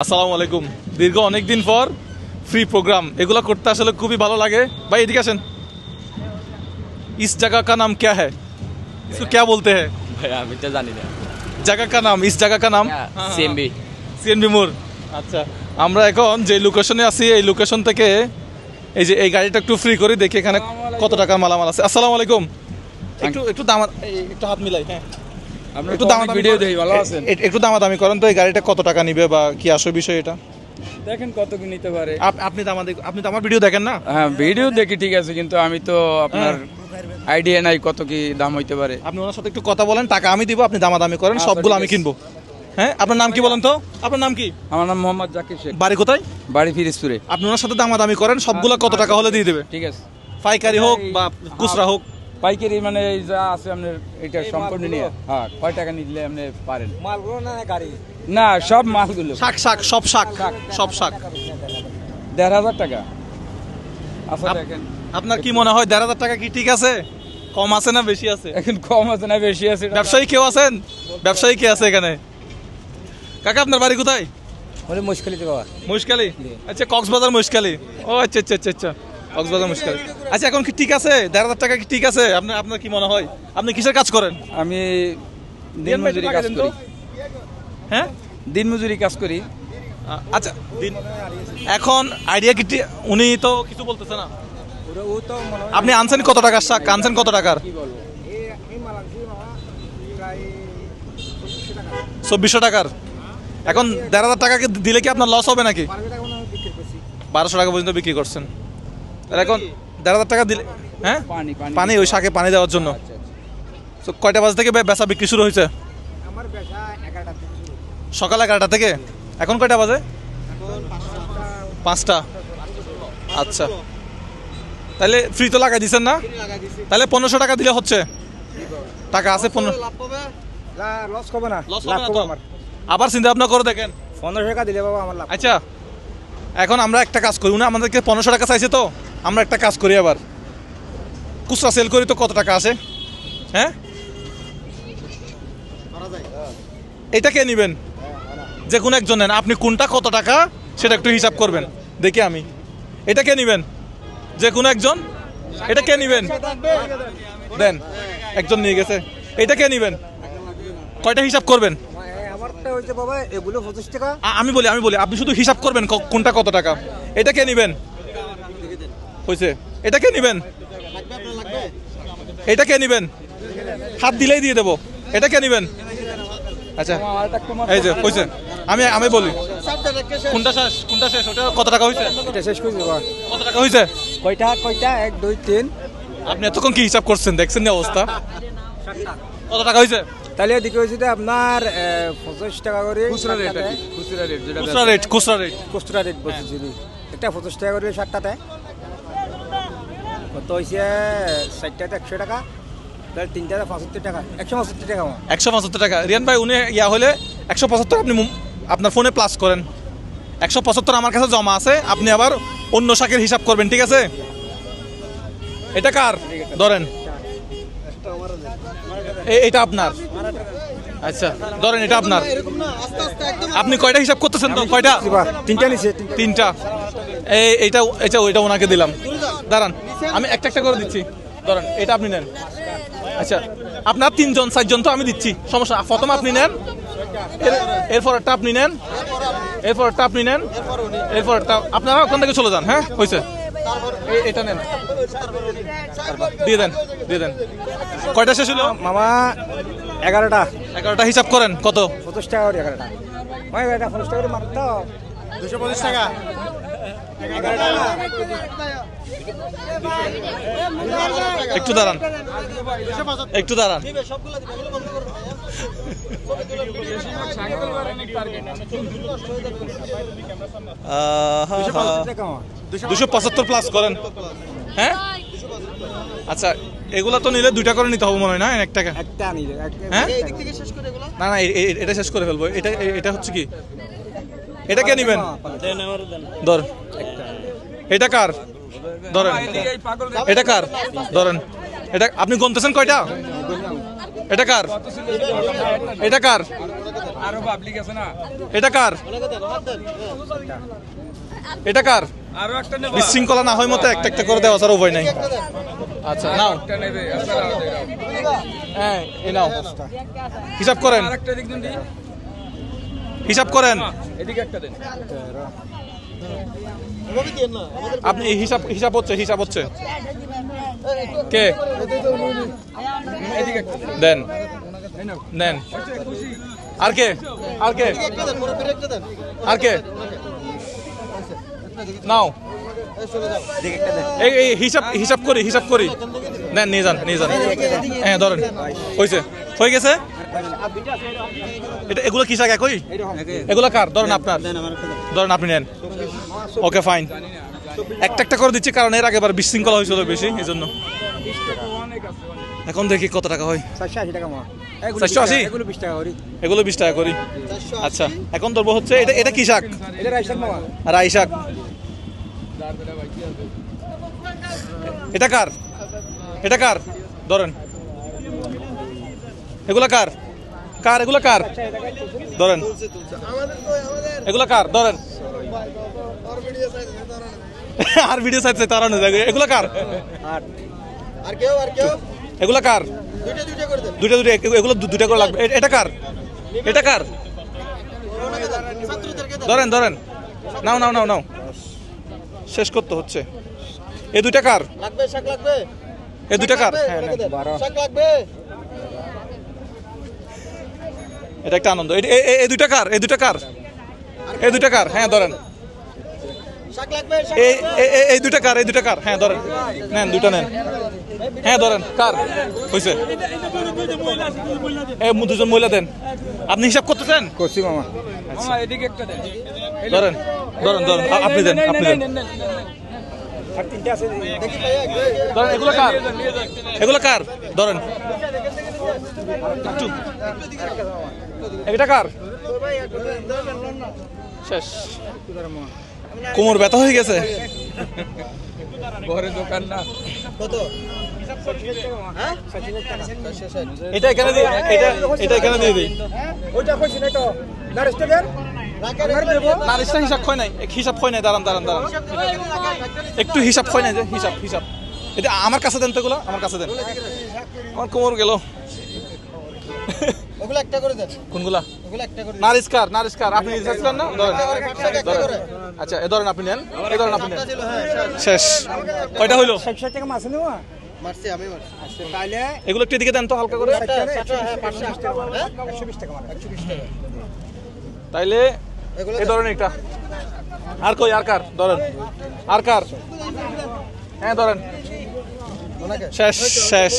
আসসালামু আলাইকুম। দীর্ঘ অনেকদিন পর ফ্রি প্রোগ্রাম এগুলো করতে আসলে খুবই ভালো লাগে। भाई এদিকে আসেন। इस जगह का नाम क्या है? इसको क्या बोलते हैं? भाई আমি তো জানি না। जगह का नाम, इस जगह का नाम সিএমবি। সিএনবি মোড়। আচ্ছা, আমরা এখন যে লোকেশনে আছি এই লোকেশন থেকে এই যে এই গাড়িটা একটু ফ্রি করি, দেখি এখানে কত টাকা মালামাল আছে। আসসালামু আলাইকুম। একটু একটু হাত মিলাই। হ্যাঁ, একটু দামাদামি ভিডিও দেখি, ভালো আছেন? একটু দামাদামি করেন তো, এই গাড়িটা কত টাকা নিবে বা কি আসল বিষয় এটা দেখেন কত কি নিতে পারে। আপনি তো আমার ভিডিও দেখেন না? হ্যাঁ ভিডিও দেখি, ঠিক আছে, কিন্তু আমি তো আপনার আইডিয়া নাই কত কি দাম হইতে পারে। আপনি ওনার সাথে একটু কথা বলেন, টাকা আমি দিব, আপনি দামাদামি করেন, আচ্ছা, সবগুলো ঠিক আমি আছে। কিনবো। হ্যাঁ, আপনার নাম কি বলেন তো? আপনার নাম কি? আমার নাম মোহাম্মদ জাকির শেখ, বাড়ি কোথায়? বাড়ি ফিরোজপুরে। আপনি ওনার সাথে দামাদামি করেন, সবগুলো কত টাকা হলে দিয়ে দেবে। ঠিক আছে, পাইকারি হোক বা খুচরা হোক। পাইকারি মানে এই যা আছে আপনার এটা সম্পূর্ণ নিয়ে। হ্যাঁ, কয় টাকা নিলে আপনি পারেন? মালগুলো না গাড়ি না, সব মালগুলো শাক সব শাক। ১,৫০০ টাকা। আচ্ছা দেখেন, আপনার কি মনে হয় ১,৫০০ টাকা কি ঠিক আছে? কম আছে না বেশি আছে? এখন কম আছে না বেশি আছে? ব্যবসায়ী কেউ আছেন? ব্যবসায়ী কে আছে এখানে? কাকা আপনার বাড়ি কোথায়? বলে মুশকিল বাবা মহিষখালী। আচ্ছা, কক্সবাজার মহিষখালী। ও আচ্ছা আচ্ছা আচ্ছা আচ্ছা, কক্সবাজার মহিষখালী। আচ্ছা, এখন কি ঠিক আছে? ১,৫০০ টাকা কি ঠিক আছে? আপনার কি মনে হয়? আপনি কিসের কাজ করেন? আমি দিনমজুরি কাজ করি। হ্যাঁ, দিনমজুরি কাজ করি। আচ্ছা, এখন আইডিয়া কি উনি তো কিছু বলতেছে না। ও তো মনে হয় আপনি আনছেন কত টাকার শাক? আনছেন কত টাকার? এই মালাংসি মামা প্রায় ২৪০০ টাকার। এখন ১,৫০০ টাকা দিলে কি আপনার লস হবে নাকি? 12 টাকা মনে হয় বিক্রি করছি। ১,২০০ টাকা পর্যন্ত বিক্রি করছেন। আর এখন ১,৫০০ টাকা দিলে, হ্যাঁ পানি, ওই শাকে পানি দেওয়ার জন্য। তো কয়টা বাজে থেকে বেচা বিক্রি শুরু হয়েছে? আমার বেচা 11টা থেকে শুরু। সকাল ১১টা থেকে। এখন কয়টা বাজে? এখন ৫টা। আচ্ছা, তাহলে ফ্রি তো লাগাই দিচ্ছেন না? লাগাই দিছি। তাহলে ১৫০০ টাকা দিলে হচ্ছে। টাকা আছে 15। লাভ পাবে? না, লস হবে না। লস লাভ হবে না পাবো তো? আমার। আবার চিন্তা ভাবনা করে দেখেন। 15 টাকা দিলে বাবা আমার লাভ। আচ্ছা, এখন আমরা একটা কাজ করি, উনি আমাদেরকে ১৫০০ টাকা চাইছে, তো আমরা একটা কাজ করি, আবার খুচরা সেল করি, তো কত টাকা আসে? হ্যাঁ, এটা কে নিবেন? যে কোনো একজন নেন, আপনি কোনটা কত টাকা সেটা একটু হিসাব করবেন, দেখি আমি। এটা কে নিবেন? যে কোনো একজন। এটা কে নিবেন? দেন, একজন নিয়ে গেছে। এটা কে নিবেন? কয়টা হিসাব করবেন? আমারটা হইছে বাবা এগুলো 25 টাকা। আমি বলি আপনি শুধু হিসাব করবেন কোনটা কত টাকা। এটা কে নিবেন? হয়েছে। এটা কে নিবেন? এটা কে নিবেন? হাত দিলেই দিয়ে দেবো। এটা কে নিবেন? আচ্ছা, এই যে হয়েছে। আমি বলি কোনটা শেষ ওটা কত টাকা হয়েছে? এটা শেষ করে বাবা। কত টাকা হয়েছে? কয়টা 1 2 3। আপনি এতক্ষণ কি হিসাব করছেন? দেখছেন না অবস্থা? কত টাকা হয়েছে? তাহলে এদিকে হয়েছে আপনার 25 টাকা করে খুচরা রেট আর কি, খুচরা রেট যেটা খুচরা রেট। খুচরা রেট বলছি। এটা 25 টাকা করে 60টাতে। কত হয়েছে? 60টাতে 100 টাকা, তাহলে 3টাতে 75 টাকা, 175 টাকা। 175 টাকা। রিয়ান ভাই, উনি ইয়া হলে 175 আপনি আপনার ফোনে প্লাস করেন। 175 আমার কাছে জমা আছে, আপনি আবার অন্য শাকের হিসাব করবেন, ঠিক আছে? এটা কার? ধরেন এটা আপনার। আচ্ছা, ধরেন এটা আপনার। আপনি কয়টা হিসাব করতেছেন তো? কয়টা? 3টা নিচে। 3টা। ওইটা ওনাকে দিলাম। দাঁড়ান, আমি একটা একটা করে দিচ্ছি। ধরেন এটা আপনি নেন। আচ্ছা, আপনার 3জন 4জন তো আমি দিচ্ছি, সমস্যা। প্রথম আপনি নেন, এরপরটা আপনি নেন, এরপরটা আপনি নেন, এরপরটা আপনারা ওখান থেকে চলে যান। হ্যাঁ, হয়েছে। এটা নেন, দিয়ে দেন। কয়টা শেষ হলো মামা? 11টা। 11টা হিসাব করেন কত? 25 টাকা করে 11টা। ভাই এটা 50 টাকা করে মারতো। 225 টাকা। একটু দাঁড়ান। 275 প্লাস করেন। হ্যাঁ, আচ্ছা, এগুলা তো নিলে 2টা করে নিতে হবে মনে হয় না? একটা নিলে। হ্যাঁ, না এটা শেষ করে ফেলবো। এটা হচ্ছে কি? এটা কে নিবেন? ধর, এটা কার? ধরেন এটা কার? ধরেন এটা আপনি গুনতেছেন কয়টা? এটা কার? এটা কার? আরো পাবলিক আছে না, এটা কার? এটা কার? আরো একটা নেব, বিশৃঙ্খলা না হয় মতো একটা একটা করে দেওয়া ছাড়া উপায় নাই। আচ্ছা নাও, একটা নেবে, আচ্ছা দাও, দাও। হ্যাঁ এই নাও, হিসাব করেন, আরেকটা দিক দিন, হিসাব করেন। এদিকে একটা দেন, আপনি হিসাব হিসাব হচ্ছে, হিসাব হচ্ছে। কে এদিকে একটা দেন। দেন, নেন। আর কে? আর কে? আর কে? নাও, এই এই হিসাব হিসাব করি, হিসাব করি। নেন, নিয়ে যান, নিয়ে যান। হ্যাঁ ধরেন, হয়েছে, হয়ে গেছে। এটা এগুলো কি শাক একই? এগুলো কার? ধরেন আপনার, ধরেন আপনি নেন। ওকে ফাইন, একটা একটা করে দিচ্ছি কারণ এর আগেবার বিশৃঙ্খলা হয়েছিল বেশি, এই জন্য। এখন দেখি কত টাকা হয়। 480 টাকা মা, 480? এগুলো 20 টাকা করি, এগুলো 20 টাকা করি। আচ্ছা এখন ধরবো হচ্ছে এটা, এটা কি শাক? এটা রাইস শাক মামা, রাই শাক। এটা কার? এটা কার? ধরেন, এগুলা কার? কার এগুলা কার? ধরেন, এগুলা কার? ধরেন। আর ভিডিও সাইড তারা না যাবে। এগুলা কার? আর কেউ এগুলা কার? দুইটা দুইটা, এগুলো দুইটা করে লাগবে। এটা কার? এটা কার? ধরেন ধরেন, নাও নাও নাও নাও, শেষ করতে হচ্ছে। এই দুইটা কার? লাগবে, শাক লাগবে, এই দুইটা কার? হ্যাঁ নেন। শাক লাগবে, এটা একটা আনন্দ। এই দুইটা কার? এই দুইটা কার? এই দুইটা কার? হ্যাঁ ধরেন। শাক লাগবে, এই এই দুইটা কার? এই দুইটা কার? হ্যাঁ ধরেন, নেন দুইটা নেন। হ্যাঁ ধরেন, কার হয়েছে? এই দুজন মহিলা দেন। আপনি হিসাব করতেছেন? করছি মামা, মামা এদিকে একটা দেন, ধরেন ধরেন ধরেন, আপনি দেন, আপনি দেন। আর তিনটা আছে দেখি ধরেন, এগুলো কার? এগুলো কার? ধরেন একটু। এটা কার? শেষ। কোমর ব্যথা হয়ে গেছে। ঘরে দোকান না, কত? এটা এখানে দিই, এটা এটা এখানে দিয়ে দিই। ওইটা কইছি না তো, নারিশটা দেন, রাখার দেব, নারিশটা হিসাব হয় নাই, হিসাব হয় নাই। দাঁড়ান দাঁড়ান দাঁড়ান, একটু হিসাব হয় নাই যে, হিসাব হিসাব। এটা আমার কাছে দেন তো, এগুলো আমার কাছে দেন। আমার কোমর গেল। ওগুলো একটা করে দেন, কোনগুলা? ওগুলো একটা করে নারিশকার, নারিশকার আপনি দিয়েছিলেন না? ধরেন ধরেন। আচ্ছা এ ধরেন আপনি নেন, এ ধরেন আপনি নেন। শেষ। কয়টা হইলো? 60 টাকা মাছ নেওয়া মারছি, আমি মারছি। আচ্ছা তাইলে এগুলো একটু এদিকে দেন তো হালকা করে। 120 টাকা মার, 120 টাকা মার, 120 টাকা। তাইলে এই ধরেন একটা। আর কই? আর কার? ধরেন। আর কার? হ্যাঁ ধরেন। শেষ শেষ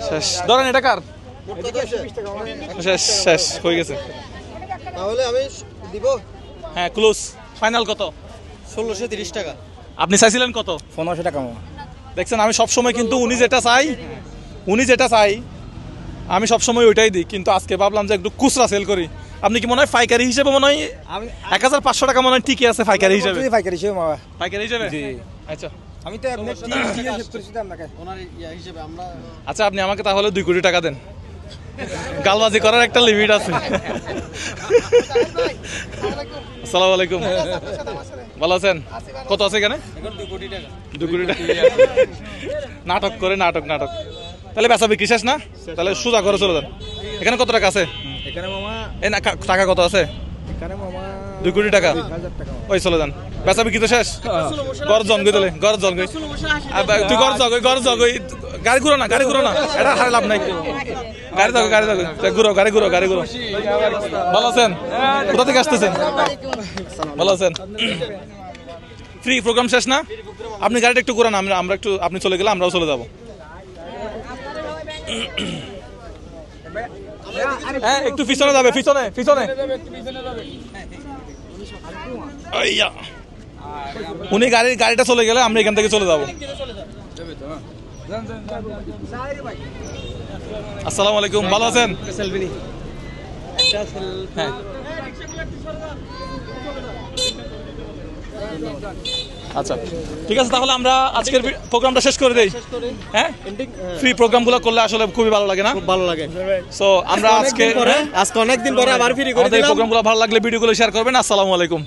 শেষ। ধরেন, এটা কার? শেষ শেষ হয়ে গেছে। তাহলে আমি দিব হ্যাঁ ক্লোজ। ফাইনাল কত? 1630 টাকা। আপনি চাইছিলেন কত? 1500 টাকা মামা। দেখছেন, আমি সবসময় কিন্তু উনি যেটা চাই, উনি যেটা চাই আমি সবসময় ওইটাই দিই, কিন্তু আজকে ভাবলাম যে একটু খুচরা সেল করি। আপনি কি মনে হয় পাইকারি হিসেবে মনে হয় 1500 টাকা মনে হয় ঠিকই আছে পাইকারি হিসেবে? পাইকারি হিসেবে মামা, পাইকারি হিসেবে? আচ্ছা আমি তো আপনি ঠিক হিসেব করেছি তো আপনাকে, ওনার ইয়া হিসেবে আমরা। আচ্ছা আপনি আমাকে তাহলে 2 কোটি টাকা দেন। গালবাজি করার একটা লিমিট আছে। আসসালামু আলাইকুম, ভালো আছেন? কত আছে এখানে? 2 কোটি টাকা। 2 কোটি টাকা। নাটক করে, নাটক নাটক। তাহলে বেচা বিক্রি শেষ না? তাহলে সোজা করে চলে যান। এখানে কত টাকা আছে? এখানে মামা, এই না টাকা কত আছে? এখানে মামা 2 কোটি টাকা। 1000 টাকা। ওই চলে যান, বেচা বিক্রি তো শেষ। গড় জন গই তাহলে, গড় জন গই। তুই গড় জগই, গড় জগই। গাড়ি ঘুরো না, গাড়ি ঘুরো না, এটা হারে লাভ নাই। গাড়ি যাগো, গাড়ি যাগো, ঘুরো, গাড়ি ঘুরো, গাড়ি ঘুরো। ভালো আছেন? কোথা থেকে আসতেছেন? ভালো আছেন? ফ্রি প্রোগ্রাম শেষ না? আপনি গাড়িটা একটু ঘুরান, আমরা একটু, আপনি চলে গেলে আমরাও চলে যাবো। হ্যাঁ একটু পিছনে যাবে, পিছনে পিছনে। আইয়া, উনি গাড়িটা চলে গেলে আমরা এখান থেকে চলে যাবো। আসসালামু আলাইকুম, ভালো আছেন? হ্যাঁ আচ্ছা ঠিক আছে, তাহলে আমরা আজকের প্রোগ্রামটা শেষ করে দেই। হ্যাঁ, ফ্রি প্রোগ্রামগুলো করলে আসলে খুবই ভালো লাগে না? খুব ভালো লাগে। সো আমরা আজকে আজকে অনেকদিন পরে আবার ফ্রি করে আমাদের দিলাম। প্রোগ্রামগুলো ভালো লাগলে ভিডিওগুলো শেয়ার করবেন। আসসালামু আলাইকুম।